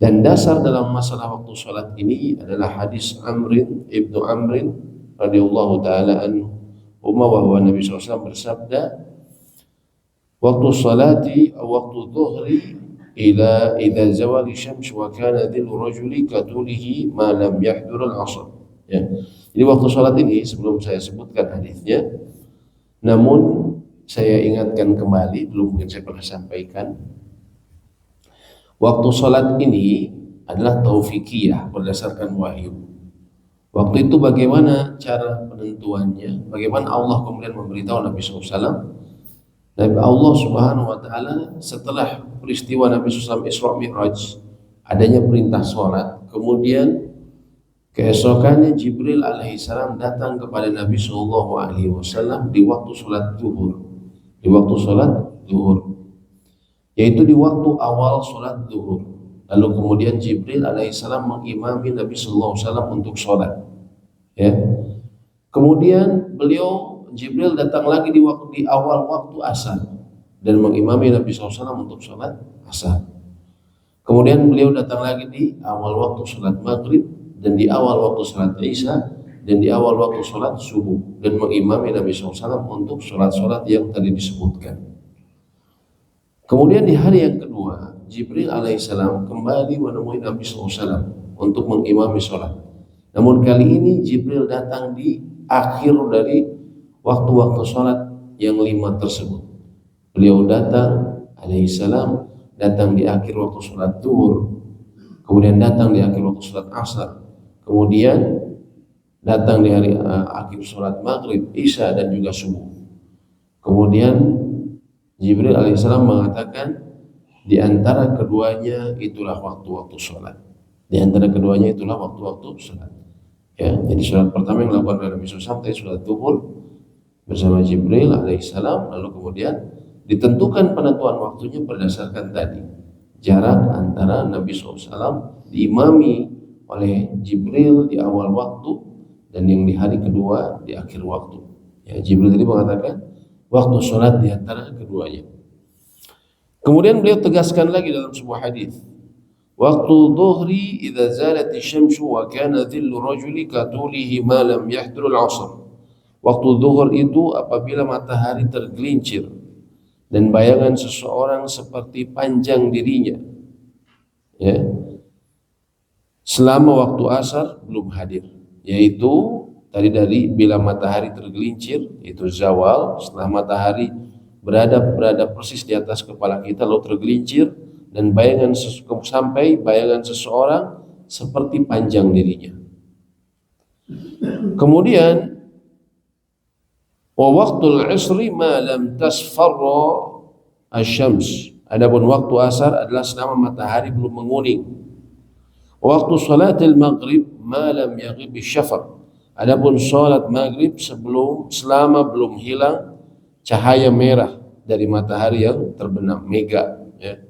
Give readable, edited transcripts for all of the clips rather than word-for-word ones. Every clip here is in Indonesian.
Dan dasar dalam masalah waktu sholat ini adalah hadis ibnu Amrin radhiyallahu taala anhu, bahwa Nabi SAW bersabda, waktu sholati waktu dhuhri ila idza zawali syams wa kana dhillu rajuli katulihi ma lam yahdur al-'asr. Ya. Jadi waktu sholat ini sebelum saya sebutkan hadisnya, namun saya ingatkan kembali, belum mungkin saya pernah sampaikan. Waktu sholat ini adalah taufikiyah berdasarkan wahyu. Waktu itu bagaimana cara penentuannya? Bagaimana Allah kemudian memberitahu Nabi SAW? Nabi Allah Subhanahu Wa Taala setelah peristiwa Nabi SAW Isra Mi'raj, adanya perintah sholat, kemudian keesokannya Jibril alaihissalam datang kepada Nabi SAW di waktu sholat zuhur, yaitu di waktu awal sholat zuhur. Lalu kemudian Jibril alaihissalam mengimami Nabi SAW untuk sholat. Ya. Kemudian Jibril datang lagi di awal waktu asar dan mengimami Nabi SAW untuk sholat asar. Kemudian beliau datang lagi di awal waktu sholat maghrib dan di awal waktu sholat isya dan di awal waktu sholat subuh, dan mengimami Nabi SAW untuk sholat-sholat yang tadi disebutkan. Kemudian di hari yang kedua, Jibril alaihissalam kembali menemui Nabi SAW untuk mengimami sholat. Namun kali ini Jibril datang di akhir dari waktu-waktu sholat yang 5 tersebut. Beliau datang alaihissalam datang di akhir waktu sholat zuhur, kemudian datang di akhir waktu sholat asar, kemudian datang di hari akhir sholat maghrib, isya dan juga subuh. Kemudian Jibril alaihissalam mengatakan di antara keduanya itulah waktu-waktu sholat. Di antara keduanya itulah waktu-waktu sholat. Ya, jadi sholat pertama yang dilakukan oleh Nabi SAW tadi sholat zuhur bersama Jibril alaihissalam, lalu kemudian ditentukan penentuan waktunya berdasarkan tadi jarak antara Nabi SAW diimami oleh Jibril di awal waktu dan yang di hari kedua di akhir waktu. Ya, Jibril tadi mengatakan waktu sholat di antara keduanya. Kemudian beliau tegaskan lagi dalam sebuah hadis, waktu dhuhri idza zalati syamsu wa kana dhillu rajuli katulihi ma lam yahdurul 'asr. Waktu zuhur itu apabila matahari tergelincir dan bayangan seseorang seperti panjang dirinya, ya, selama waktu asar belum hadir, yaitu tadi dari bila matahari tergelincir itu zawal, setelah matahari berada persis di atas kepala kita lalu tergelincir dan sampai bayangan seseorang seperti panjang dirinya. Kemudian wa waqtul 'isri ma lam tasfarra asy-syams. Adapun waktu asar adalah selama matahari belum menguning. Waktu salatil maghrib ma lam yaghib asy-syafaq. Adapun salat maghrib selama belum hilang cahaya merah dari matahari yang terbenam mega, ya.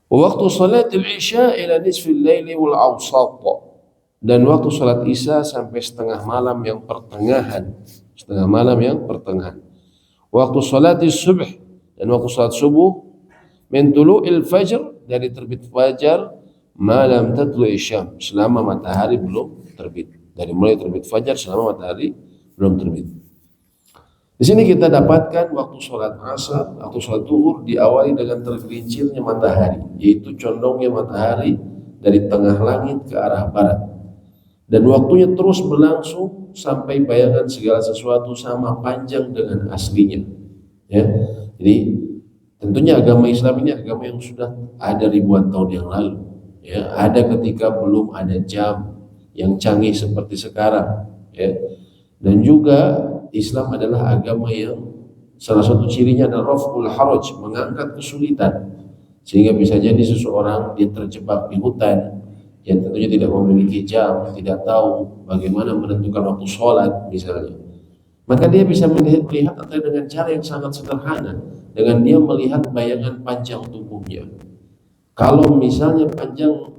Waktu salatil isya ila nisfil laili wal awsat. Dan waktu salat isya sampai setengah malam yang pertengahan. Waktu salatil subh, dan waktu salat subuh min tulu'il fajr, dari terbit fajar, malam tatlu'i syam, selama matahari belum terbit. Dari mulai terbit fajar selama matahari belum terbit. Di sini kita dapatkan waktu sholat asar, waktu sholat zuhur diawali dengan tergelincirnya matahari, yaitu condongnya matahari dari tengah langit ke arah barat. Dan waktunya terus berlangsung sampai bayangan segala sesuatu sama panjang dengan aslinya. Ya, jadi tentunya agama Islam ini agama yang sudah ada ribuan tahun yang lalu. Ya, ada ketika belum ada jam yang canggih seperti sekarang. Ya, dan juga Islam adalah agama yang salah satu cirinya adalah raf'ul haraj, mengangkat kesulitan, sehingga bisa jadi seseorang dia terjebak di hutan yang tentunya tidak memiliki jam, tidak tahu bagaimana menentukan waktu sholat misalnya, maka dia bisa melihat atau dengan cara yang sangat sederhana, dengan dia melihat bayangan panjang tubuhnya. Kalau misalnya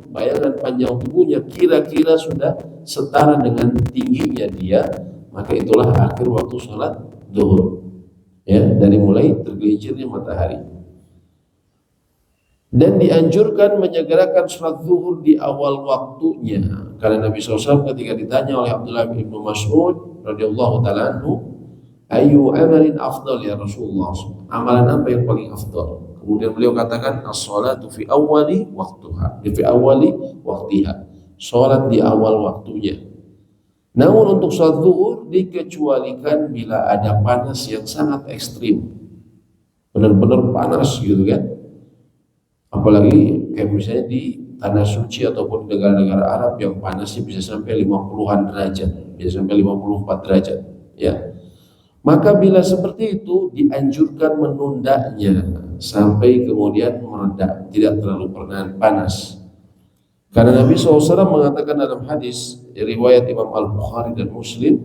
bayangan panjang tubuhnya kira-kira sudah setara dengan tingginya dia, maka itulah akhir waktu sholat zuhur, ya, dari mulai tergelincirnya matahari. Dan dianjurkan menyegerakan sholat zuhur di awal waktunya, karena Nabi SAW ketika ditanya oleh Abdullah bin Mas'ud radhiyallahu taala anhu, ayu amalin afdal ya Rasulullah, amalan apa yang paling afdal? Kemudian beliau katakan as-salatu fi awwali waktuha, fi awwali waktiha, sholat di awal waktunya. Namun untuk sholat zuhur dikecualikan bila ada panas yang sangat ekstrim, benar-benar panas gitu kan. Apalagi kayak misalnya di tanah suci ataupun negara-negara Arab yang panasnya bisa sampai 50-an derajat, bisa sampai 54 derajat, ya. Maka bila seperti itu dianjurkan menundanya sampai kemudian mereda, tidak terlalu panas. Karena Nabi SAW mengatakan dalam hadis riwayat Imam Al-Bukhari dan Muslim,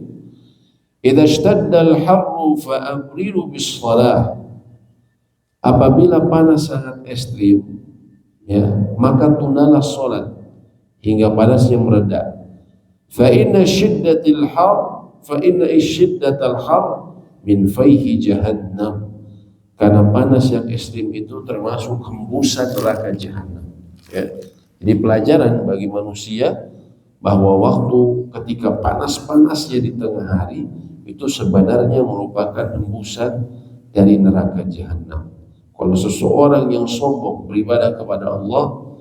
"Idza ishtadda al-harru fa'abrilu bis-shalah." Apabila panas sangat ekstrim, ya, maka tundalah sholat hingga panasnya mereda. Fa inna shiddatal har min fayhi jahannam. Karena panas yang ekstrim itu termasuk hembusan neraka jahanam. Ya. Jadi pelajaran bagi manusia bahwa waktu ketika panas-panasnya di tengah hari itu sebenarnya merupakan hembusan dari neraka jahanam. Kalau seseorang yang sombong beribadah kepada Allah,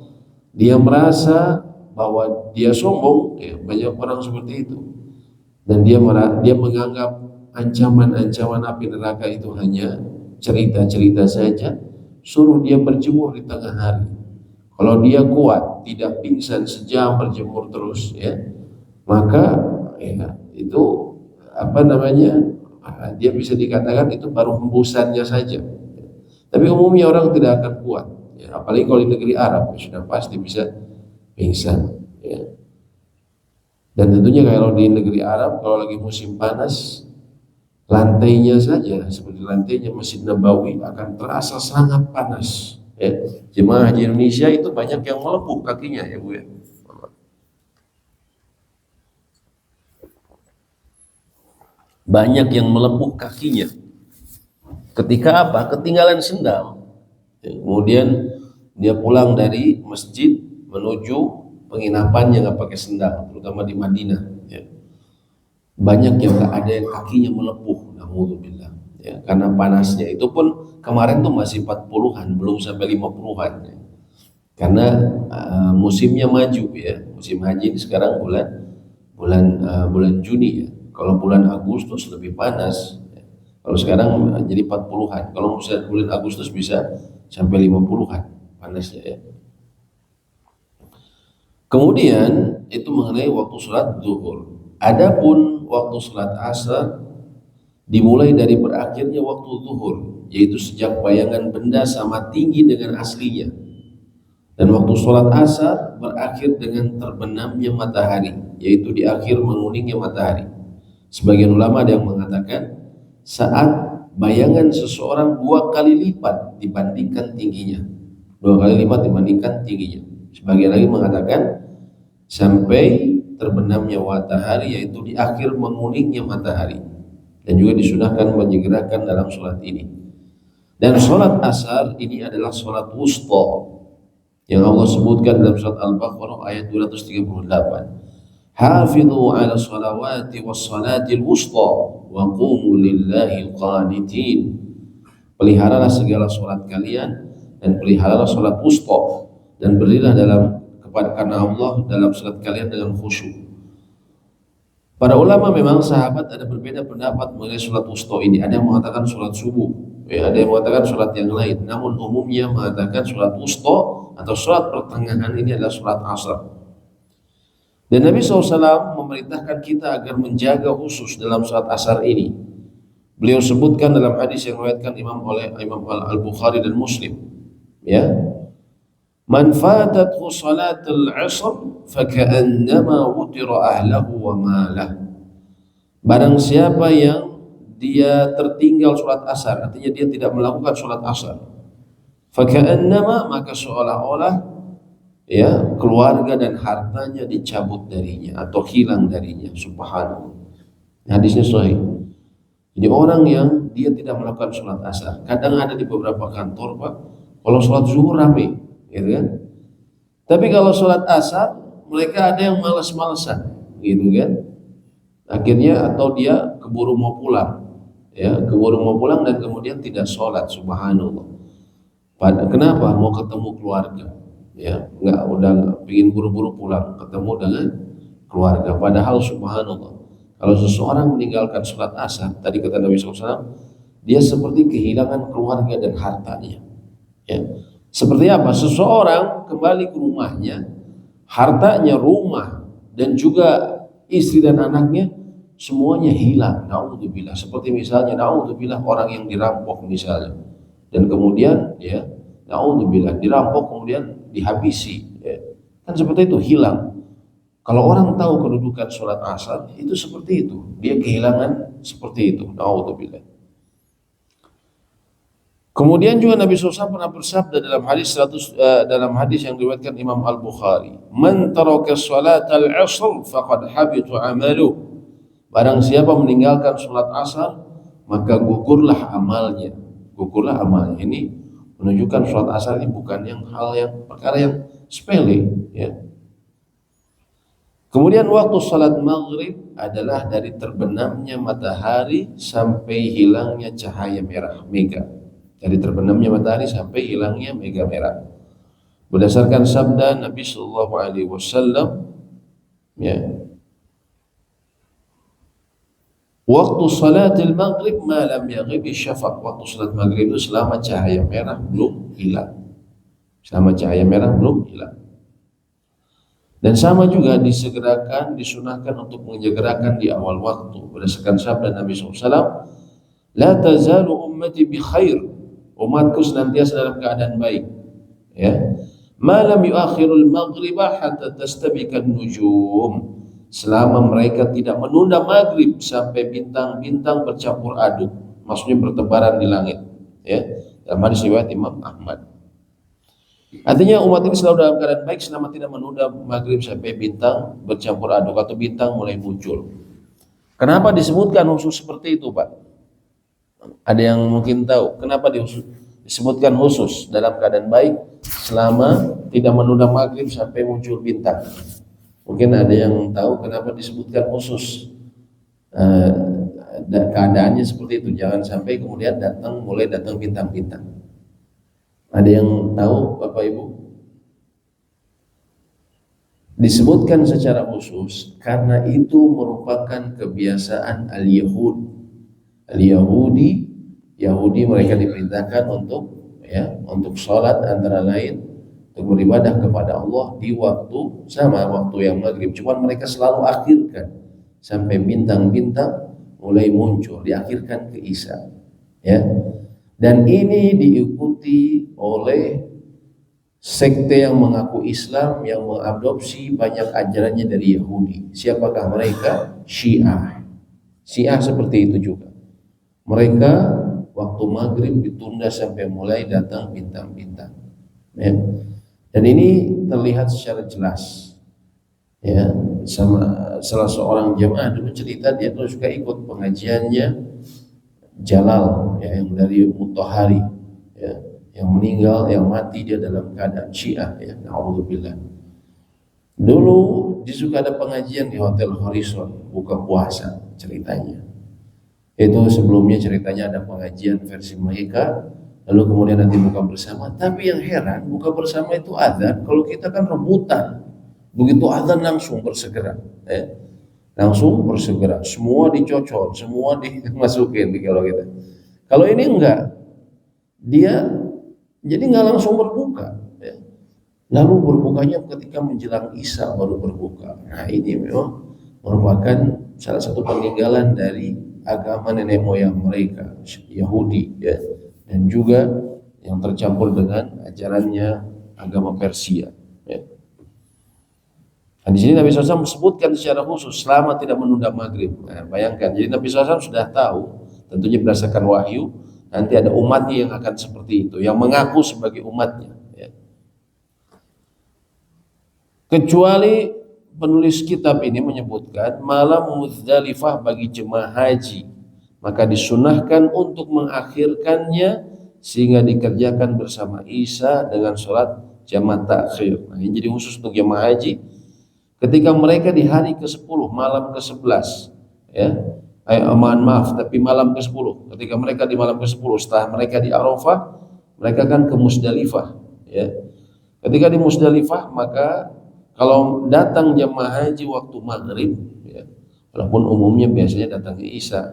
dia merasa bahwa dia sombong, ya, banyak orang seperti itu, dan dia menganggap ancaman-ancaman api neraka itu hanya cerita-cerita saja. Suruh dia berjemur di tengah hari. Kalau dia kuat, tidak pingsan sejam berjemur terus, ya, maka ya, itu dia bisa dikatakan itu baru hembusannya saja. Tapi umumnya orang tidak akan kuat, ya, apalagi kalau di negeri Arab, ya, sudah pasti bisa pingsan, ya. Dan tentunya kalau di negeri Arab kalau lagi musim panas, lantainya saja seperti lantainya Masjid Nabawi akan terasa sangat panas, ya. Jemaah haji Indonesia itu banyak yang melepuh kakinya, ya Bu, ya. Banyak yang melepuh kakinya. Ketika apa? Ketinggalan sendal. Kemudian dia pulang dari masjid menuju penginapannya nggak pakai sendal, terutama di Madinah, ya. Banyak yang ada yang kakinya melepuh, naudzubillah, ya, karena panasnya. Itu pun kemarin tuh masih 40-an, belum sampai 50-an, ya. Karena musimnya maju, ya. Musim haji sekarang bulan Juni, ya. Kalau bulan Agustus lebih panas. Kalau sekarang jadi 40-an. Kalau misalnya bulan Agustus bisa sampai 50-an panasnya, ya. Kemudian itu mengenai waktu sholat zuhur. Adapun waktu sholat asar dimulai dari berakhirnya waktu zuhur, yaitu sejak bayangan benda sama tinggi dengan aslinya. Dan waktu sholat asar berakhir dengan terbenamnya matahari, yaitu di akhir menguningnya matahari. Sebagian ulama ada yang mengatakan saat bayangan seseorang 2 kali lipat dibandingkan tingginya, 2 kali lipat dibandingkan tingginya. Sebagian lagi mengatakan sampai terbenamnya matahari, yaitu di akhir menguningnya matahari. Dan juga disunahkan menyegerakan dalam sholat ini. Dan sholat asar ini adalah sholat wusta yang Allah sebutkan dalam surat Al-Baqarah ayat 238. Hafidhu ala salawati was salatil wusta wa qumu lillahi qanitin. Peliharalah segala sholat kalian dan peliharalah sholat wusta, dan berdirilah karena Allah dalam sholat kalian dengan khusyuk. Para ulama memang sahabat ada berbeda pendapat mengenai sholat wusta ini. Ada yang mengatakan sholat subuh, ya, ada yang mengatakan sholat yang lain. Namun umumnya mengatakan sholat wusta atau sholat pertengahan ini adalah sholat asar. Dan Nabi SAW memerintahkan kita agar menjaga khusus dalam sholat asar ini. Beliau sebutkan dalam hadis yang diriwayatkan oleh Imam Al-Bukhari dan Muslim, ya, man fatathu salatul asr faka'annama wutira ahlahu wa malah. Barang siapa yang dia tertinggal sholat asar, artinya dia tidak melakukan sholat asar, faka'annama, maka seolah-olah, ya, keluarga dan hartanya dicabut darinya atau hilang darinya. Subhanallah. Hadisnya sahih. Jadi orang yang dia tidak melakukan sholat asar, kadang ada di beberapa kantor, Pak, kalau sholat zuhur rame, gitu kan. Tapi kalau sholat asar mereka ada yang malas-malesan, gitu kan. Akhirnya atau dia keburu mau pulang, ya keburu mau pulang dan kemudian tidak sholat, subhanallah. Kenapa? Mau ketemu keluarga, ya udah ingin buru-buru pulang ketemu dengan keluarga. Padahal subhanallah, kalau seseorang meninggalkan sholat asar, tadi kata Nabi SAW, dia seperti kehilangan keluarga dan hartanya. Ya. Seperti apa? Seseorang kembali ke rumahnya, hartanya, rumah, dan juga istri dan anaknya semuanya hilang. Naudzubillah. Seperti misalnya naudzubillah orang yang dirampok misalnya, dan kemudian ya naudzubillah dirampok kemudian dihabisi. Ya. Kan seperti itu, hilang. Kalau orang tahu kedudukan sholat asar itu seperti itu, dia kehilangan seperti itu. Naudzubillah. Kemudian juga Nabi SAW pernah bersabda dalam dalam hadis yang diriwayatkan Imam Al-Bukhari, "Man taraka sholatal 'ashr faqad habita 'amaluh." Barang siapa meninggalkan sholat asar, maka gugurlah amalnya. Gugurlah amalnya. Ini menunjukkan sholat asar ini bukan perkara yang sepele, ya. Kemudian waktu sholat maghrib adalah dari terbenamnya matahari sampai hilangnya cahaya merah mega. Dari terbenamnya matahari sampai hilangnya mega merah. Berdasarkan sabda Nabi Shallallahu Alaihi Wasallam, ya, waktu salatil maghrib malam yaghib syafaq. Waktu salat maghrib itu selama cahaya merah belum hilang. Selama cahaya merah belum hilang. Dan sama juga disegerakan, disunahkan untuk menyegerakan di awal waktu. Berdasarkan sabda Nabi SAW, la tazalu ummati bi khair. Umatku senantiasa dalam keadaan baik. Ya. Malam yuakhirul maghriba hatta tastabikan nujum. Selama mereka tidak menunda maghrib sampai bintang-bintang bercampur aduk. Maksudnya bertebaran di langit. Ya. Dalam hadis riwayat Imam Ahmad. Artinya umat ini selalu dalam keadaan baik selama tidak menunda maghrib sampai bintang bercampur aduk atau bintang mulai muncul. Kenapa disebutkan khusus seperti itu, Pak? Ada yang mungkin tahu kenapa disebutkan khusus dalam keadaan baik selama tidak menunda maghrib sampai muncul bintang? Mungkin ada yang tahu kenapa disebutkan khusus keadaannya seperti itu, jangan sampai kemudian mulai datang bintang-bintang. Ada yang tahu, Bapak Ibu? Disebutkan secara khusus karena itu merupakan kebiasaan Yahudi mereka diperintahkan untuk sholat antara lain untuk beribadah kepada Allah di waktu yang maghrib. Cuman mereka selalu akhirkan sampai bintang-bintang mulai muncul, diakhirkan ke Isya. Ya. Dan ini diikuti oleh sekte yang mengaku Islam yang mengadopsi banyak ajarannya dari Yahudi. Siapakah mereka? Syiah. Syiah seperti itu juga. Mereka waktu maghrib ditunda sampai mulai datang bintang-bintang. Ya. Dan ini terlihat secara jelas. Ya, sama salah seorang jamaah dulu cerita dia tuh suka ikut pengajiannya Jalal, ya, yang dari Mutahari, ya, yang meninggal, yang mati dia dalam keadaan Syiah, ya, na'udzubillah. Dulu dia suka ada pengajian di Hotel Horizon buka puasa ceritanya. Itu sebelumnya ceritanya ada pengajian versi mereka, lalu kemudian nanti buka bersama. Tapi yang heran, buka bersama itu azan, kalau kita kan rebutan. Begitu azan langsung bersegera, ya. Langsung bersegera, semua dicocol, semua dimasukin kalau kita. Kalau ini enggak, dia jadi nggak langsung berbuka, ya. Lalu berbukanya ketika menjelang Isya baru berbuka. Nah ini memang merupakan salah satu peninggalan dari agama nenek moyang mereka Yahudi, ya, dan juga yang tercampur dengan ajarannya agama Persia, ya. Nah, di sini Nabi SAW sebutkan secara khusus selama tidak menunda maghrib. Nah, bayangkan, jadi Nabi SAW sudah tahu, tentunya berdasarkan wahyu, nanti ada umatnya yang akan seperti itu, yang mengaku sebagai umatnya, ya. Kecuali penulis kitab ini menyebutkan malam Muzdalifah bagi jemaah haji, maka disunahkan untuk mengakhirkannya sehingga dikerjakan bersama Isya dengan sholat jamaah takhir. Nah, ini jadi khusus untuk jamaah haji. Ketika mereka di hari ke-10, malam ke-11, ya, maaf, tapi malam ke-10. Ketika mereka di malam ke-10, setelah mereka di Arafah, mereka kan ke Musdalifah, ya. Ketika di Musdalifah, maka kalau datang jamaah haji waktu maghrib, ya, walaupun umumnya biasanya datang ke Isya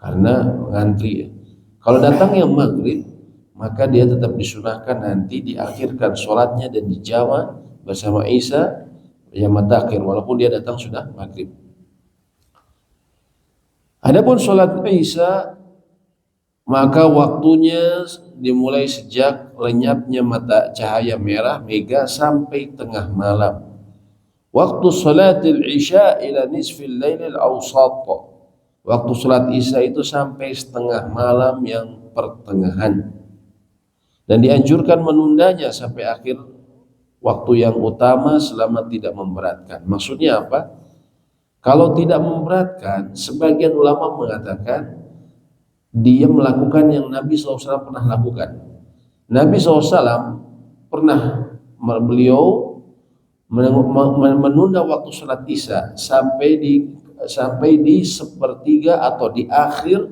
karena ngantri, ya. Kalau datangnya maghrib, maka dia tetap disunahkan nanti diakhirkan sholatnya dan dijama bersama Isya jamaah takhir, walaupun dia datang sudah maghrib. Adapun sholat Isya, maka waktunya dimulai sejak lenyapnya mata cahaya merah mega sampai tengah malam. Waktu sholatil Isya ila nisfil lailil awsat. Waktu sholat Isya itu sampai setengah malam yang pertengahan. Dan dianjurkan menundanya sampai akhir waktu yang utama selama tidak memberatkan. Maksudnya apa? Kalau tidak memberatkan, sebagian ulama mengatakan dia melakukan yang Nabi SAW pernah lakukan. Nabi SAW pernah, beliau menunda waktu sholat Isya sampai di sepertiga atau di akhir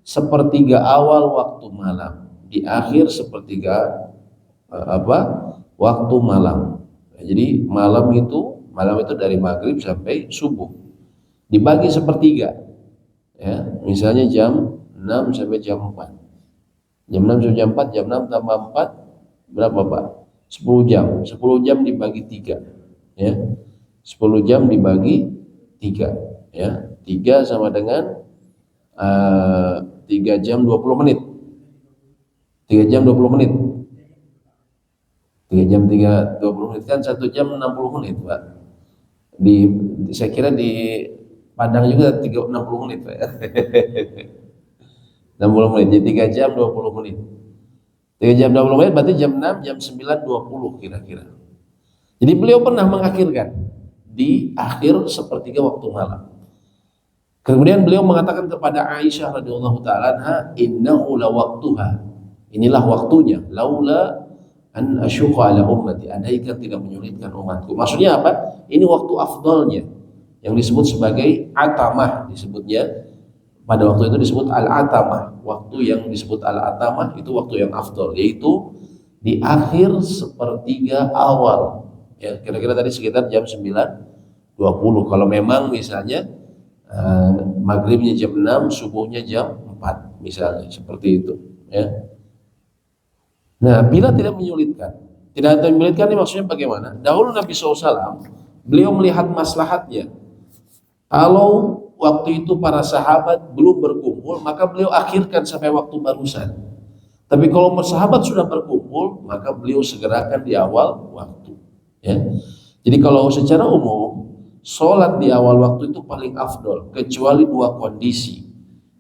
sepertiga awal waktu malam. Di akhir sepertiga waktu malam. Jadi malam itu dari maghrib sampai subuh dibagi sepertiga, ya, misalnya jam 6 sampai jam 4, jam 6 sampai jam 4, jam 6 tambah 4 berapa Pak? 10 jam. 10 jam dibagi 3, ya, 10 jam dibagi 3, ya, 3 sama dengan 3 jam 20 menit, 3 jam 20 menit, 3 jam 20 menit kan 1 jam 60 menit Pak. Saya kira di Padang juga 60 menit Pak. 60 menit, jadi 3 jam 20 menit. 3 jam 20 menit berarti jam 6, jam 9, 20 kira-kira. Jadi beliau pernah mengakhirkan di akhir sepertiga waktu malam. Kemudian beliau mengatakan kepada Aisyah radhiyallahu taala anha, innahu la waqtuha. Inilah waktunya. Laula an asyqa ala ummati, andaikan tidak menyulitkan umatku. Maksudnya apa? Ini waktu afdalnya yang disebut sebagai atamah, disebutnya pada waktu itu disebut al-atamah. Waktu yang disebut al-atamah itu waktu yang afdal, yaitu di akhir sepertiga awal, ya, kira-kira tadi sekitar jam 9.20. Kalau memang misalnya maghribnya jam 6, subuhnya jam 4 misalnya, seperti itu, ya. Nah, bila tidak menyulitkan ini maksudnya bagaimana? Dahulu Nabi SAW beliau melihat maslahatnya. Kalau waktu itu para sahabat belum berkumpul, maka beliau akhirkan sampai waktu barusan. Tapi kalau sahabat sudah berkumpul, maka beliau segerakan di awal waktu, ya. Jadi kalau secara umum sholat di awal waktu itu paling afdol, kecuali 2 kondisi.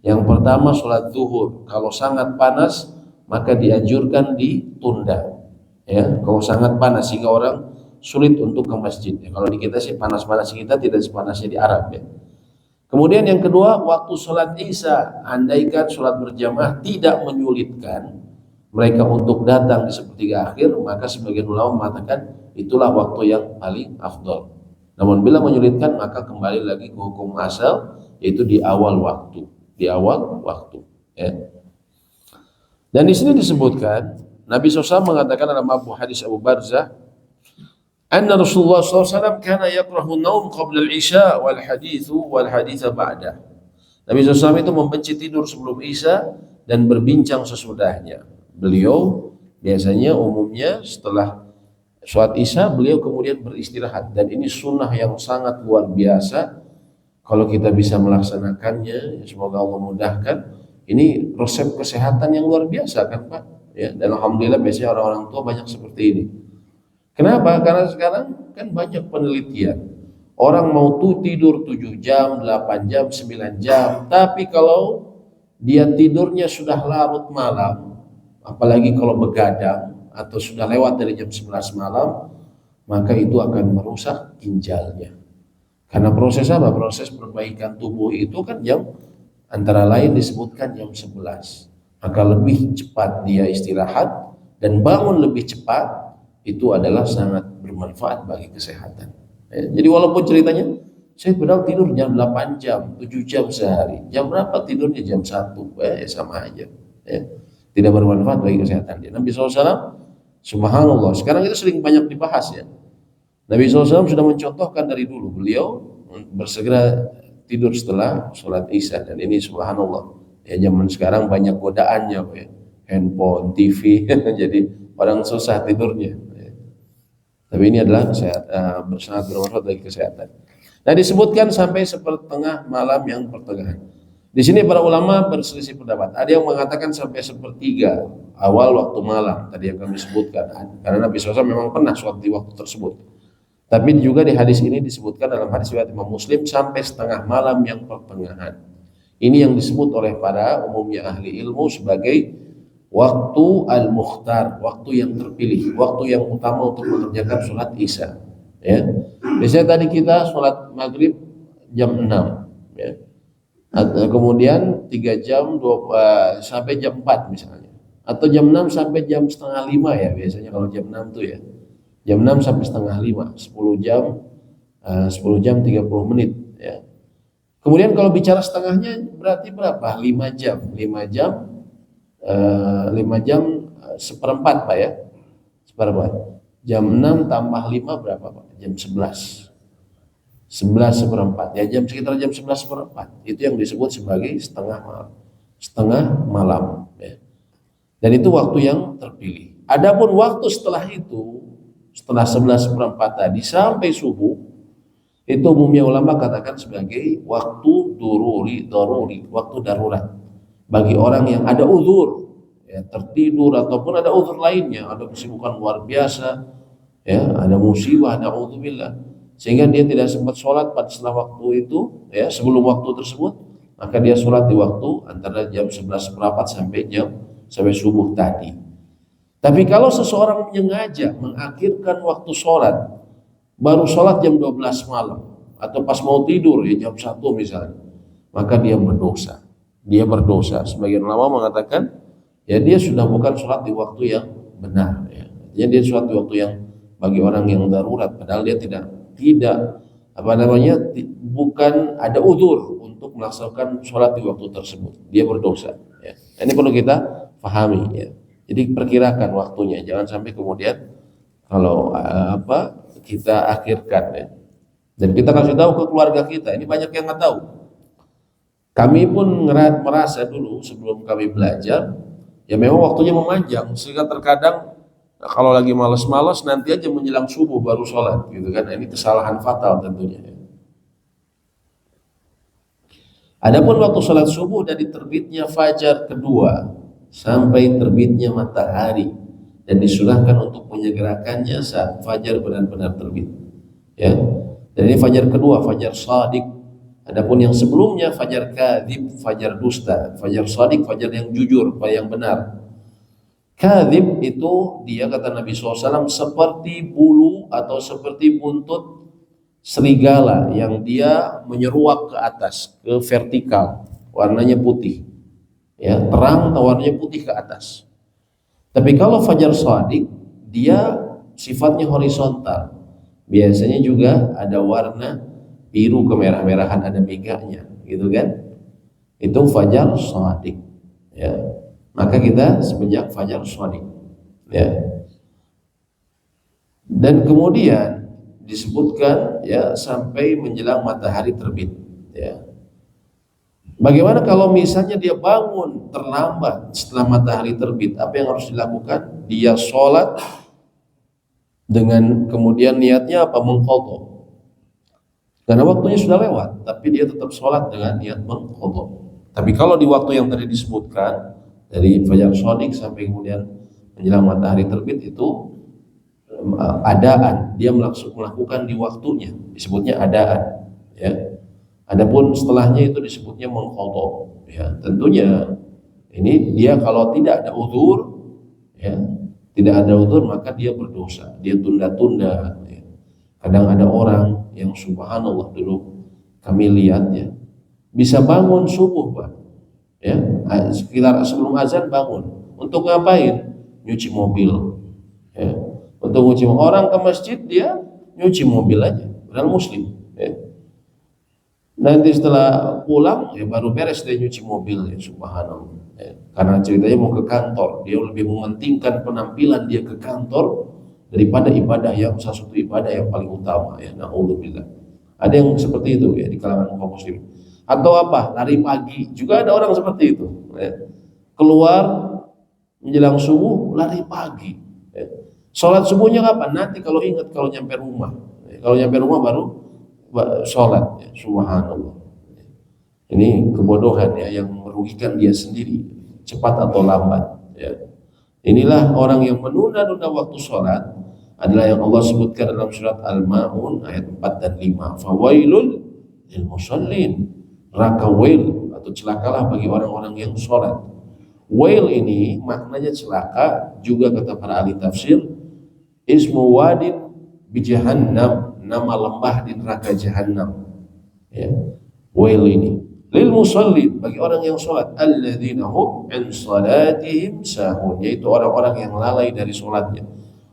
Yang pertama sholat zuhur, kalau sangat panas maka dianjurkan ditunda, ya. Kalau sangat panas sehingga orang sulit untuk ke masjid, ya. Kalau di kita sih panas-panas kita tidak sepanasnya di Arab, ya. Kemudian yang kedua, waktu sholat Isya, andaikan sholat berjamaah tidak menyulitkan mereka untuk datang di sepertiga akhir, maka sebagian ulama mengatakan itulah waktu yang paling afdol. Namun bila menyulitkan, maka kembali lagi ke hukum asal, yaitu di awal waktu, ya. Dan di sini disebutkan Nabi SAW mengatakan dalam hadis Abu Barzah, anna Rasulullah SAW kana yakrahu naum qabla al-isya wal haditha ba'da. Nabi SAW itu membenci tidur sebelum Isya dan berbincang sesudahnya. Beliau biasanya umumnya setelah sholat Isya beliau kemudian beristirahat, dan ini sunnah yang sangat luar biasa. Kalau kita bisa melaksanakannya, semoga Allah mudahkan. Ini resep kesehatan yang luar biasa kan Pak, ya. Dan alhamdulillah biasanya orang-orang tua banyak seperti ini. Kenapa? Karena sekarang kan banyak penelitian. Orang mau tidur 7 jam, 8 jam, 9 jam, tapi kalau dia tidurnya sudah larut malam, apalagi kalau begadang atau sudah lewat dari jam 11 malam, maka itu akan merusak ginjalnya. Karena proses apa? Proses perbaikan tubuh itu kan antara lain disebutkan jam 11. Maka lebih cepat dia istirahat dan bangun lebih cepat, itu adalah sangat bermanfaat bagi kesehatan. Ya, jadi walaupun ceritanya saya padahal tidur jam 8 jam, 7 jam sehari. Jam berapa tidurnya? Jam 1. Sama aja. Ya. Tidak bermanfaat bagi kesehatan dia. Nabi SAW, subhanallah, sekarang itu sering banyak dibahas ya. Nabi SAW sudah mencontohkan dari dulu. Beliau bersegera tidur setelah sholat isya. Dan ini subhanallah. Ya, zaman sekarang banyak godaannya, ya. Handphone, TV, jadi orang susah tidurnya. Ya. Tapi ini adalah sangat bermanfaat bagi kesehatan. Nah, disebutkan sampai sepertengah malam yang pertengahan. Di sini para ulama berselisih pendapat. Ada yang mengatakan sampai sepertiga awal waktu malam tadi yang kami sebutkan. Karena Nabi SAW memang pernah sholat di waktu tersebut. Tapi juga di hadis ini disebutkan dalam hadis riwayat Imam Muslim sampai setengah malam yang pertengahan. Ini yang disebut oleh para umumnya ahli ilmu sebagai waktu al-mukhtar, waktu yang terpilih, waktu yang utama untuk mengerjakan sholat isya. Ya. Biasanya tadi kita sholat maghrib jam 6. Ya. Kemudian 3 jam sampai jam 4 misalnya, atau jam 6 sampai jam setengah 5 ya biasanya kalau jam 6 tuh ya, jam 6 sampai setengah 5, 10 jam 30 menit ya. Kemudian kalau bicara setengahnya berarti berapa? 5 jam 5 jam seperempat Pak ya, seperempat. Jam 6 tambah 5 berapa Pak? Jam 11 seperempat ya, sekitar jam 11 seperempat itu yang disebut sebagai setengah malam ya. Dan itu waktu yang terpilih. Adapun waktu setelah itu, setelah 11 seperempat tadi sampai subuh, itu umumnya ulama katakan sebagai waktu daruri, waktu darurat bagi orang yang ada uzur ya, tertidur ataupun ada uzur lainnya, ada kesibukan luar biasa ya, ada musibah, na'udzubillah, sehingga dia tidak sempat sholat pada setelah waktu itu ya, sebelum waktu tersebut, maka dia sholat di waktu antara jam 11 seperempat sampai subuh tadi. Tapi kalau seseorang menyengaja mengakhirkan waktu sholat, baru sholat jam 12 malam atau pas mau tidur ya jam 1 misalnya, maka dia berdosa. Sebagian ulama mengatakan ya dia sudah bukan sholat di waktu yang benar ya. Jadi dia sholat di waktu yang bagi orang yang darurat, padahal dia tidak bukan ada uzur untuk melaksanakan sholat di waktu tersebut, dia berdosa ya. Ini perlu kita pahami ya. Jadi perkirakan waktunya, jangan sampai kemudian kalau kita akhirkan ya. Dan kita kasih tahu ke keluarga kita, ini banyak yang nggak tahu. Kami pun merasa dulu sebelum kami belajar ya memang waktunya memanjang, sehingga terkadang kalau lagi malas-malas nanti aja menjelang subuh baru sholat gitu kan. Ini kesalahan fatal tentunya. Adapun waktu sholat subuh dari terbitnya fajar kedua sampai terbitnya matahari, dan disunahkan untuk menyegerakannya saat fajar benar-benar terbit ya. Dan ini fajar kedua, fajar shadiq. Adapun yang sebelumnya fajar kadzib, fajar dusta. Fajar shadiq, fajar yang jujur, yang benar. Kadzib itu dia kata Nabi SAW seperti bulu atau seperti buntut serigala yang dia menyeruak ke atas, ke vertikal, warnanya putih ya, terang warnanya putih ke atas. Tapi kalau fajar shadiq dia sifatnya horizontal, biasanya juga ada warna biru kemerah-merahan, ada megahnya gitu kan. Itu fajar shadiq ya. Maka kita semenjak fajar shadiq ya. Dan kemudian disebutkan ya sampai menjelang matahari terbit ya. Bagaimana kalau misalnya dia bangun terlambat setelah matahari terbit? Apa yang harus dilakukan? Dia sholat dengan kemudian niatnya apa? Mengqadha. Karena waktunya sudah lewat, tapi dia tetap sholat dengan niat mengqadha. Tapi kalau di waktu yang tadi disebutkan dari fajar shadiq sampai kemudian menjelang matahari terbit itu adaan, dia melakukan di waktunya, disebutnya adaan ya. Adapun setelahnya itu disebutnya mengqadha ya. Tentunya ini dia kalau tidak ada uzur ya, maka dia berdosa, dia tunda-tunda ya. Kadang ada orang yang subhanallah dulu kami lihat ya, bisa bangun subuh Pak ya, sekitar sebelum azan bangun. Untuk ngapain? Nyuci mobil ya. Untuk nyuci orang ke masjid dia nyuci mobil aja, padahal muslim. Ya. Nanti setelah pulang ya baru beres dia nyuci mobil, ya subhanallah. Ya. Karena ceritanya mau ke kantor, dia lebih mementingkan penampilan dia ke kantor daripada ibadah yang salah satu ibadah yang paling utama. Ya, naudzubillah. Ada yang seperti itu ya di kalangan kaum muslim. Atau apa? Lari pagi juga ada orang seperti itu. Ya. Keluar menjelang subuh lari pagi. Ya. Sholat subuhnya kapan? Nanti kalau ingat kalau nyampe rumah. Ya. Kalau nyampe rumah baru sholat, ya, subhanallah. Ini kebodohan ya yang merugikan dia sendiri, cepat atau lambat. Ya. Inilah orang yang menunda-nunda waktu sholat adalah yang Allah sebutkan dalam surat Al-Ma'un ayat 4 dan 5. Fawailul lil musallin, neraka wail atau celakalah bagi orang-orang yang sholat. Wail ini maknanya celaka, juga kata para ahli tafsir ismu wadin bi jahannam, nama lembah di neraka jahanam. Ya. Wail ini lil musallin, bagi orang yang sholat, alladzina hum an salatihim sahun, yaitu orang-orang yang lalai dari sholatnya.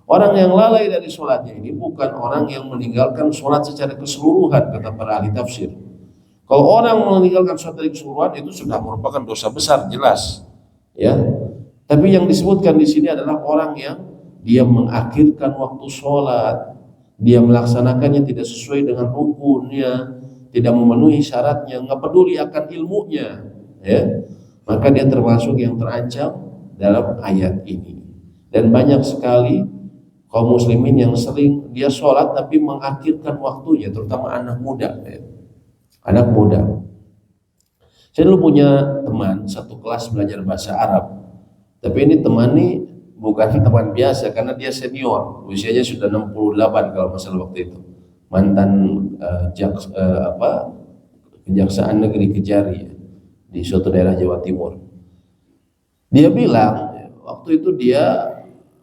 Orang yang lalai dari sholatnya ini bukan orang yang meninggalkan sholat secara keseluruhan, kata para ahli tafsir. Kalau orang meninggalkan sholat dari keseluruhan itu sudah merupakan dosa besar, jelas. Ya. Tapi yang disebutkan di sini adalah orang yang dia mengakhirkan waktu sholat, dia melaksanakannya tidak sesuai dengan rukunnya, tidak memenuhi syaratnya, nggak peduli akan ilmunya, ya, maka dia termasuk yang terancam dalam ayat ini. Dan banyak sekali kaum muslimin yang sering dia sholat tapi mengakhirkan waktunya, terutama anak muda. Ya. Anak muda. Saya dulu punya teman satu kelas belajar bahasa Arab, tapi ini teman ini bukan teman biasa karena dia senior, usianya sudah 68 kalau masalah waktu itu, mantan Kejaksaan Negeri Kejari ya, di suatu daerah Jawa Timur. Dia bilang waktu itu dia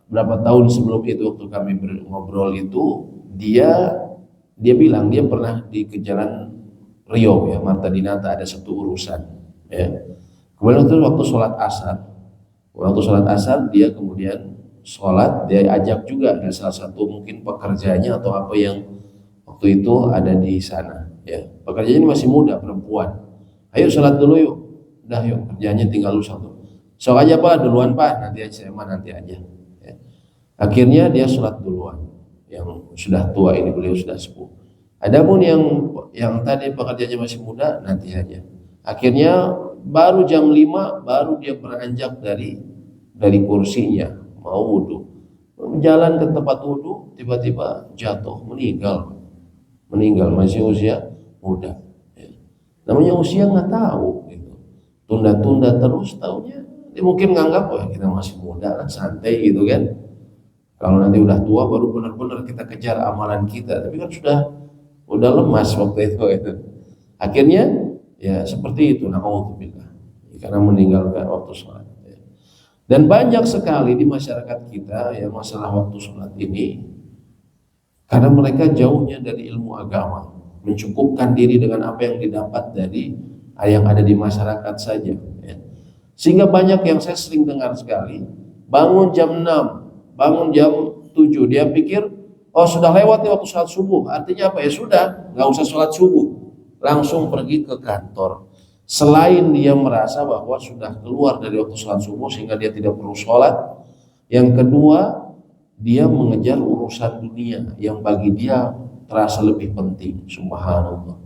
berapa tahun sebelum itu waktu kami ngobrol itu dia bilang dia pernah di Jalan Riau ya, Marta Dinata, ada satu urusan ya. Kemudian itu waktu sholat asar dia kemudian sholat, dia ajak juga ada salah satu mungkin pekerjanya atau apa yang waktu itu ada di sana ya. Pekerjanya ini masih muda, perempuan. Ayo sholat dulu yuk. Udah yuk, kerjanya tinggal lu satu. Sok aja Pak, duluan Pak, nanti aja nanti aja ya. Akhirnya dia sholat duluan. Yang sudah tua ini, beliau sudah sepuh. Adapun yang tadi pekerjaannya masih muda, nanti saja. Akhirnya baru jam 5 baru dia beranjak dari kursinya mau wudhu. Jalan ke tempat wudhu, tiba-tiba jatuh, meninggal masih usia muda. Ya. Namanya usia nggak tahu, gitu. Tunda-tunda terus, taunya dia mungkin nganggap kita masih muda kan, santai gitu kan. Kalau nanti udah tua baru benar-benar kita kejar amalan kita, tapi kan udah lemas waktu itu gitu. Akhirnya ya seperti itu, naudzubillah, karena meninggalkan waktu sholat. Dan banyak sekali di masyarakat kita ya masalah waktu sholat ini karena mereka jauhnya dari ilmu agama, mencukupkan diri dengan apa yang didapat dari yang ada di masyarakat saja ya. Sehingga banyak yang saya sering dengar sekali, bangun jam 6, bangun jam 7, dia pikir oh sudah lewat nih waktu sholat subuh, artinya apa ya sudah, nggak usah sholat subuh, langsung pergi ke kantor. Selain dia merasa bahwa sudah keluar dari waktu sholat subuh sehingga dia tidak perlu sholat, yang kedua dia mengejar urusan dunia yang bagi dia terasa lebih penting, subhanallah.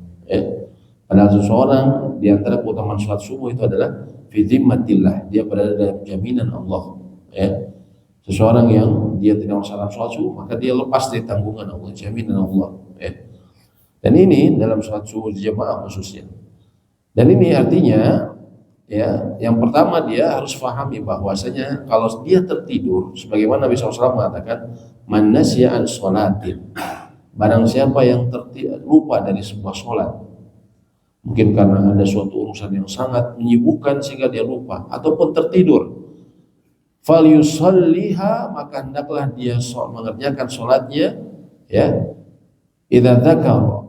Padahal seseorang di antara keutamaan sholat subuh itu adalah fi dzimmatillah, dia berada dalam jaminan Allah. Seseorang yang dia tidak masalah sholat subuh, maka dia lepas dari tanggungan Allah, jaminan Allah. Dan ini dalam sholat subuh jamaah khususnya. Dan ini artinya ya, yang pertama dia harus pahami bahwasanya kalau dia tertidur, sebagaimana Nabi SAW mengatakan, man nasya an sholatin, barang siapa yang lupa dari sebuah sholat, mungkin karena ada suatu urusan yang sangat menyibukkan sehingga dia lupa ataupun tertidur, fal yusalliha, maka hendaklah dia mengerjakan sholatnya ya, idza dzakara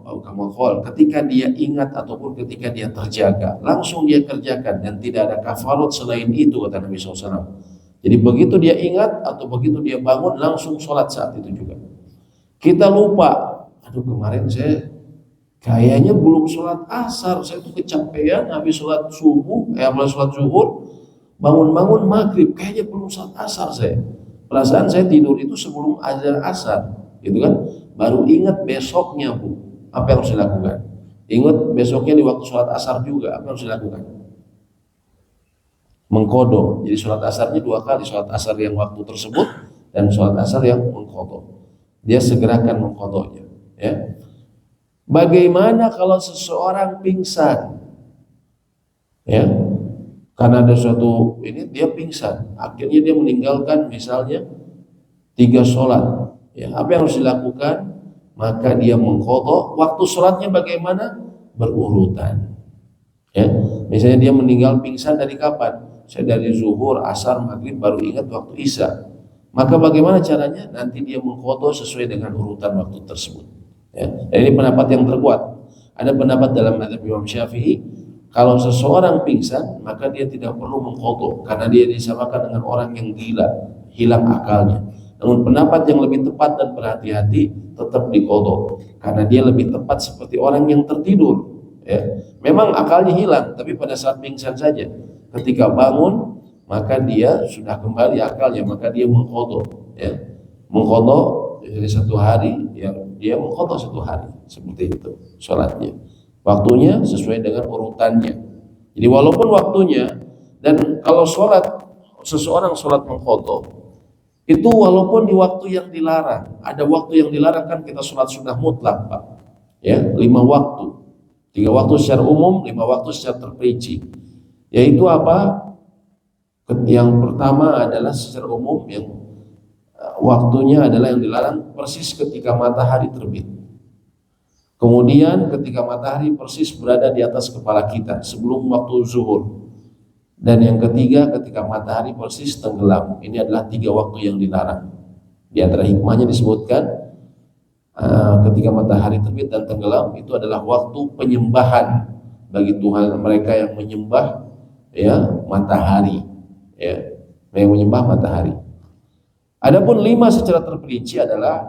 ketika dia ingat ataupun ketika dia terjaga, langsung dia kerjakan dan tidak ada kafarat selain itu, kata Nabi SAW. Jadi begitu dia ingat atau begitu dia bangun langsung sholat saat itu juga. Kita lupa, aduh kemarin saya kayaknya belum sholat asar, saya tuh kecapean habis sholat subuh, habis sholat zuhur, bangun-bangun maghrib, kayaknya belum sholat asar saya. Perasaan saya tidur itu sebelum azan asar, gitu kan? Baru ingat besoknya Bu, apa yang harus dilakukan? Ingat besoknya di waktu sholat asar juga, apa yang harus dilakukan? Mengkodok. Jadi sholat asarnya 2 kali, sholat asar yang waktu tersebut dan sholat asar yang mengkodok. Dia segerakan mengkodoknya. Ya. Bagaimana kalau seseorang pingsan? Ya, karena ada suatu ini dia pingsan, akhirnya dia meninggalkan misalnya 3 sholat. Ya, apa yang harus dilakukan? Maka dia mengkodok. Waktu sholatnya bagaimana? Berurutan. Ya, misalnya dia meninggal pingsan dari kapan? Saya dari zuhur, asar, maghrib baru ingat waktu isya. Maka bagaimana caranya? Nanti dia mengkodok sesuai dengan urutan waktu tersebut. Ya. Dan ini pendapat yang terkuat. Ada pendapat dalam mazhab Imam Syafi'i, kalau seseorang pingsan maka dia tidak perlu mengkodok karena dia disamakan dengan orang yang gila, hilang akalnya. Namun pendapat yang lebih tepat dan berhati-hati tetap dikodok karena dia lebih tepat seperti orang yang tertidur. Ya. Memang akalnya hilang, tapi pada saat pingsan saja. Ketika bangun, maka dia sudah kembali akalnya, maka dia mengkodok. Ya. Mengkodok dari 1 hari, ya dia mengkodok 1 hari, seperti itu sholatnya. Waktunya sesuai dengan urutannya. Jadi walaupun waktunya, dan kalau sholat, seseorang sholat mengkodok, itu walaupun di waktu yang dilarang. Ada waktu yang dilarang kan kita sholat sunnah mutlak Pak. Ya, 5 waktu. 3 waktu secara umum, 5 waktu secara terperinci. Yaitu apa? Yang pertama adalah secara umum yang waktunya adalah yang dilarang persis ketika matahari terbit. Kemudian ketika matahari persis berada di atas kepala kita sebelum waktu zuhur. Dan yang ketiga ketika matahari persis tenggelam. Ini adalah 3 waktu yang dilarang. Di antara hikmahnya disebutkan ketika matahari terbit dan tenggelam itu adalah waktu penyembahan bagi Tuhan mereka yang menyembah ya matahari, ya yang menyembah matahari. Adapun 5 secara terperinci adalah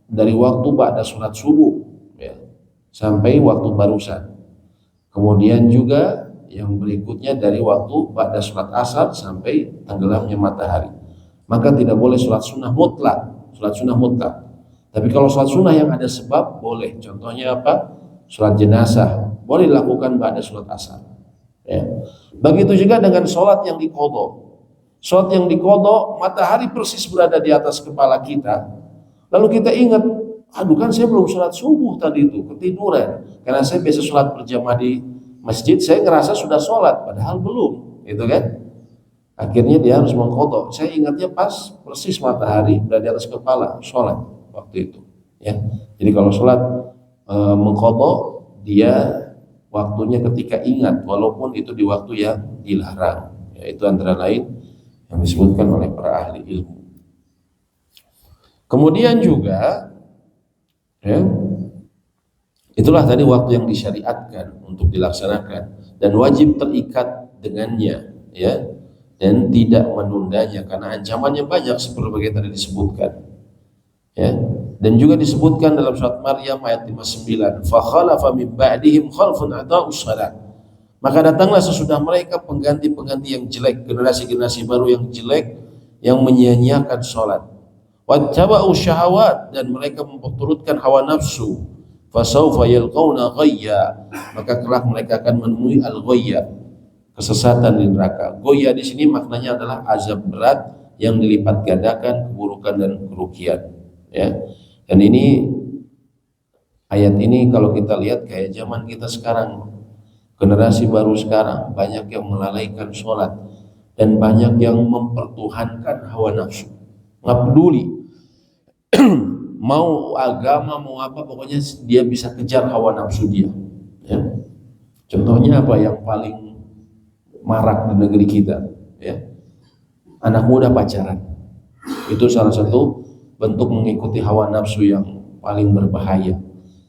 dari waktu ba'da sholat subuh ya, sampai waktu barusan. Kemudian juga yang berikutnya dari waktu ba'da sholat asar sampai tenggelamnya matahari. Maka tidak boleh sholat sunnah mutlak, sholat sunnah mutlak. Tapi kalau sholat sunnah yang ada sebab boleh. Contohnya apa? Sholat jenazah boleh dilakukan ba'da sholat asar. Ya. Begitu juga dengan sholat yang dikodok. Sholat yang dikodok, matahari persis berada di atas kepala kita. Lalu kita ingat, aduh kan saya belum sholat subuh tadi itu, ketiduran. Karena saya biasa sholat berjamaah di masjid, saya ngerasa sudah sholat, padahal belum, gitu kan? Akhirnya dia harus mengkodok. Saya ingatnya pas persis matahari berada di atas kepala, sholat waktu itu. Ya. Jadi kalau sholat mengkodok, dia waktunya ketika ingat, walaupun itu di waktu yang dilarang. Yaitu antara lain yang disebutkan oleh para ahli ilmu. Kemudian juga, ya, itulah tadi waktu yang disyariatkan untuk dilaksanakan dan wajib terikat dengannya, ya, dan tidak menundanya karena ancamannya banyak seperti yang tadi disebutkan. Ya. Dan juga disebutkan dalam surat Maryam ayat 59, fa khalafa min ba'dihim khalfun adaa'us shalah. Maka datanglah sesudah mereka pengganti-pengganti yang jelek, generasi-generasi baru yang jelek yang menyia-nyiakan salat. Wattaba'u syahawat, dan mereka memperturutkan hawa nafsu. Fasawfa yalqauna ghayya, maka kelak mereka akan menemui al-ghayya, kesesatan di neraka. Ghayya di sini maknanya adalah azab berat yang dilipat gandakan keburukan dan kerugian. Ya. Dan ini ayat ini kalau kita lihat kayak zaman kita sekarang, generasi baru sekarang banyak yang melalaikan sholat dan banyak yang mempertuhankan hawa nafsu, nggak peduli mau agama mau apa, pokoknya dia bisa kejar hawa nafsu dia. Ya. Contohnya apa yang paling marak di negeri kita? Ya. Anak muda pacaran, itu salah satu bentuk mengikuti hawa nafsu yang paling berbahaya,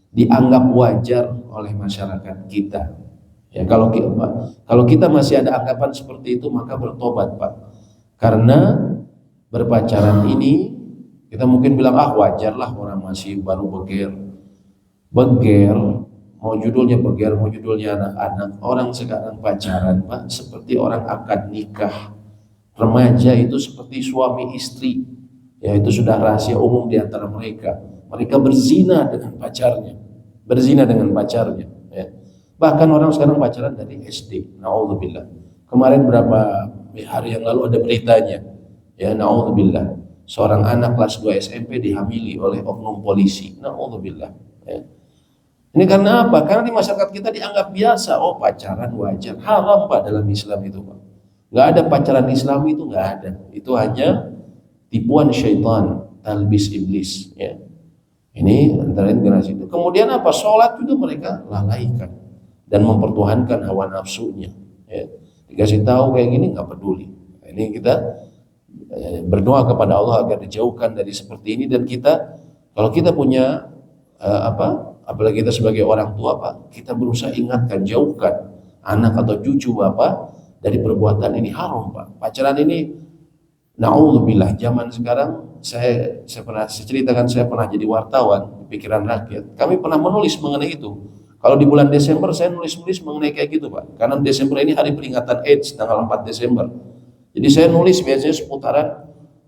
dianggap wajar oleh masyarakat kita. Ya, kalau kita masih ada anggapan seperti itu, maka bertobat Pak, Karena berpacaran ini kita mungkin bilang wajar lah, orang masih baru beger, mau judulnya beger, mau judulnya anak-anak. Orang sekarang pacaran Pak seperti orang akad nikah. Remaja itu seperti suami istri, ya itu sudah rahasia umum di antara mereka. Mereka berzina dengan pacarnya, ya. Bahkan orang sekarang pacaran dari SD, naudzubillah. Kemarin berapa hari yang lalu ada beritanya, ya naudzubillah, seorang anak kelas 2 SMP dihamili oleh oknum polisi, naudzubillah, ya. Ini karena apa? Karena di masyarakat kita dianggap biasa, pacaran wajar. Haram Pak dalam Islam itu Pak. Nggak ada pacaran Islam itu, nggak ada. Itu hanya tipuan syaitan, talbis iblis, ya. Ini antara generasi itu. Kemudian apa? Sholat juga mereka lalaikan dan mempertuhankan hawa nafsunya, ya. Dikasih tahu kayak gini nggak peduli. Ini kita berdoa kepada Allah agar dijauhkan dari seperti ini. Dan kita, kalau kita punya apalagi kita sebagai orang tua Pak, kita berusaha ingatkan, jauhkan anak atau cucu Bapak dari perbuatan ini. Haram Pak. Pacaran ini naudzubillah, zaman sekarang saya pernah ceritakan, saya pernah jadi wartawan di Pikiran Rakyat. Kami pernah menulis mengenai itu. Kalau di bulan Desember saya nulis mengenai kayak gitu Pak. Karena Desember ini hari peringatan AIDS tanggal 4 Desember. Jadi saya nulis biasanya seputaran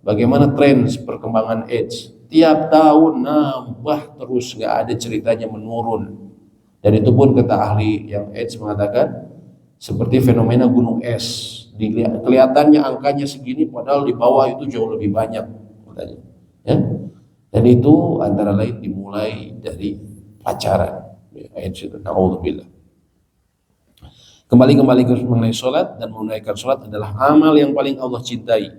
bagaimana tren perkembangan AIDS. Tiap tahun nambah terus, nggak ada ceritanya menurun. Dan itu pun kata ahli yang AIDS mengatakan seperti fenomena gunung es. Kelihatannya angkanya segini, padahal di bawah itu jauh lebih banyak, katanya. Ya? Dan itu antara lain dimulai dari pacaran. Naudzubillah. Kembali mengenai sholat, dan menunaikan sholat adalah amal yang paling Allah cintai.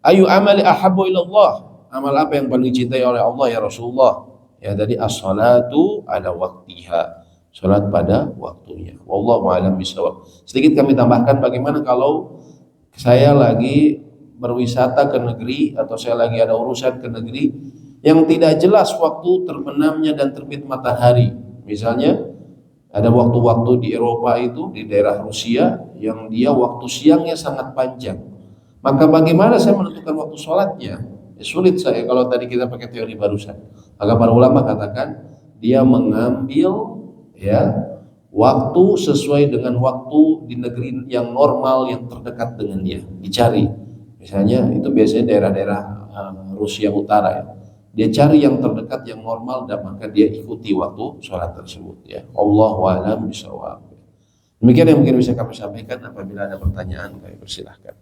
Ayu amali ahabbu ilallah. Amal apa yang paling dicintai oleh Allah ya Rasulullah? Ya tadi as-salatu ala waktiha. Sholat pada waktunya. Wallahu a'lam bishawab. Sedikit kami tambahkan, bagaimana kalau saya lagi berwisata ke negeri atau saya lagi ada urusan ke negeri yang tidak jelas waktu terbenamnya dan terbit matahari. Misalnya ada waktu-waktu di Eropa itu, di daerah Rusia, yang dia waktu siangnya sangat panjang. Maka bagaimana saya menentukan waktu sholatnya? Sulit saya kalau tadi kita pakai teori barusan. Maka para ulama katakan dia mengambil waktu sesuai dengan waktu di negeri yang normal yang terdekat dengan dia, dicari. Misalnya itu biasanya daerah-daerah Rusia Utara, ya. Dia cari yang terdekat, yang normal, dan maka dia ikuti waktu sholat tersebut, ya. Allahu a'lam bishawab. Demikian yang mungkin bisa kami sampaikan. Apabila ada pertanyaan, kami persilahkan.